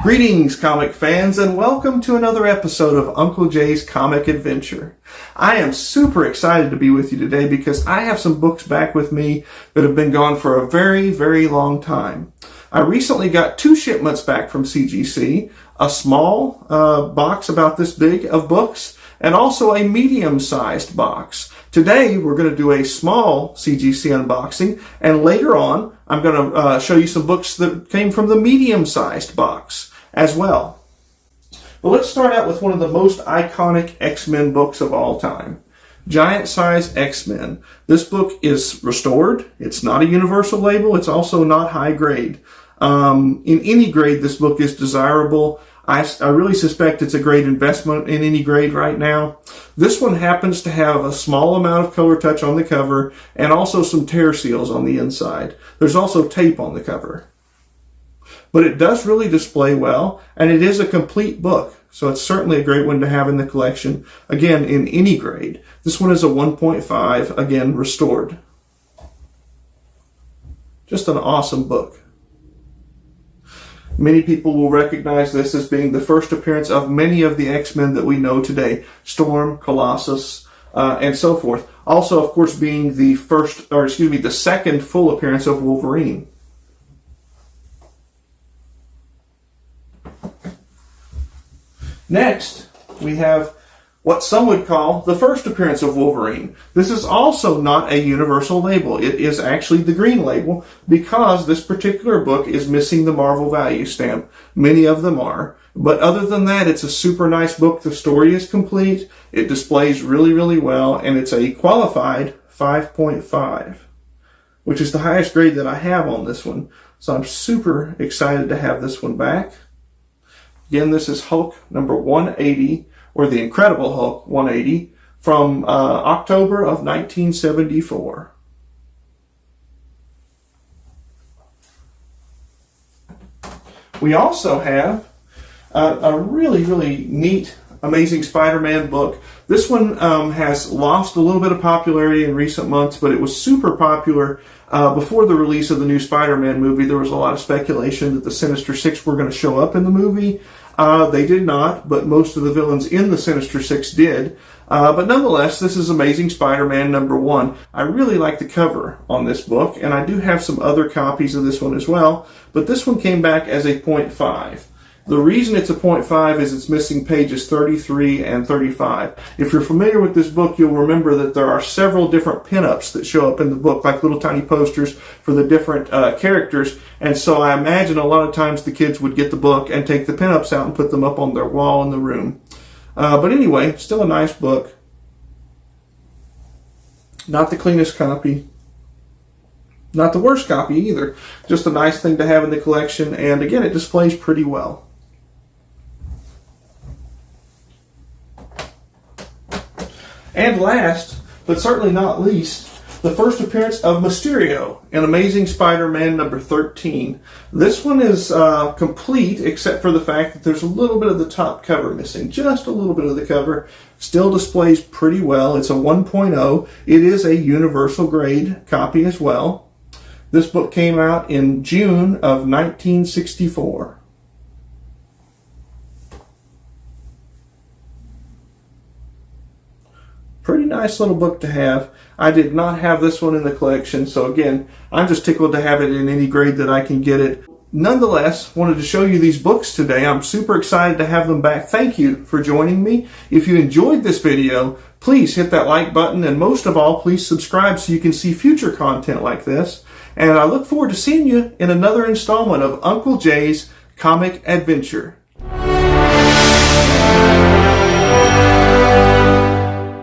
Greetings, comic fans, and welcome to another episode of Uncle Jay's Comic Adventure. I am super excited to be with you today because I have some books back with me that have been gone for a very, very long time. I recently got 2 shipments back from CGC, a small box about this big of books, and also a medium-sized box. Today, we're going to do a small CGC unboxing, and later on, I'm going to show you some books that came from the medium-sized box as well. But let's start out with one of the most iconic X-Men books of all time. Giant Size X-Men. This book is restored. It's not a universal label. It's also not high grade. In any grade, this book is desirable. I really suspect it's a great investment in any grade right now. This one happens to have a small amount of color touch on the cover and also some tear seals on the inside. There's also tape on the cover. But it does really display well, and it is a complete book, so it's certainly a great one to have in the collection, again, in any grade. This one is a 1.5, again, restored. Just an awesome book. Many people will recognize this as being the first appearance of many of the X-Men that we know today. Storm, Colossus, and so forth. Also, of course, being the second full appearance of Wolverine. Next, we have what some would call the first appearance of Wolverine. This is also not a universal label. It is actually the green label because this particular book is missing the Marvel value stamp. Many of them are. But other than that, it's a super nice book. The story is complete. It displays really, really well. And it's a qualified 5.5, which is the highest grade that I have on this one. So I'm super excited to have this one back. Again, this is Hulk number 180, or the Incredible Hulk 180, from October of 1974. We also have a really, really neat Amazing Spider-Man book. This one has lost a little bit of popularity in recent months, but it was super popular before the release of the new Spider-Man movie. There was a lot of speculation that the Sinister Six were going to show up in the movie. They did not, but most of the villains in the Sinister Six did. But nonetheless, this is Amazing Spider-Man number 1. I really like the cover on this book, and I do have some other copies of this one as well, but this one came back as a 0.5. The reason it's a 0.5 is it's missing pages 33 and 35. If you're familiar with this book, you'll remember that there are several different pinups that show up in the book, like little tiny posters for the different characters. And so I imagine a lot of times the kids would get the book and take the pinups out and put them up on their wall in the room. But anyway, still a nice book. Not the cleanest copy. Not the worst copy either. Just a nice thing to have in the collection. And again, it displays pretty well. And last, but certainly not least, the first appearance of Mysterio in Amazing Spider-Man number 13. This one is complete, except for the fact that there's a little bit of the top cover missing. Just a little bit of the cover. Still displays pretty well. It's a 1.0. It is a universal grade copy as well. This book came out in June of 1964. Pretty nice little book to have. I did not have this one in the collection, so again, I'm just tickled to have it in any grade that I can get it. Nonetheless, wanted to show you these books today. I'm super excited to have them back. Thank you for joining me. If you enjoyed this video, please hit that like button, and most of all, please subscribe so you can see future content like this. And I look forward to seeing you in another installment of Uncle Jay's Comic Adventure.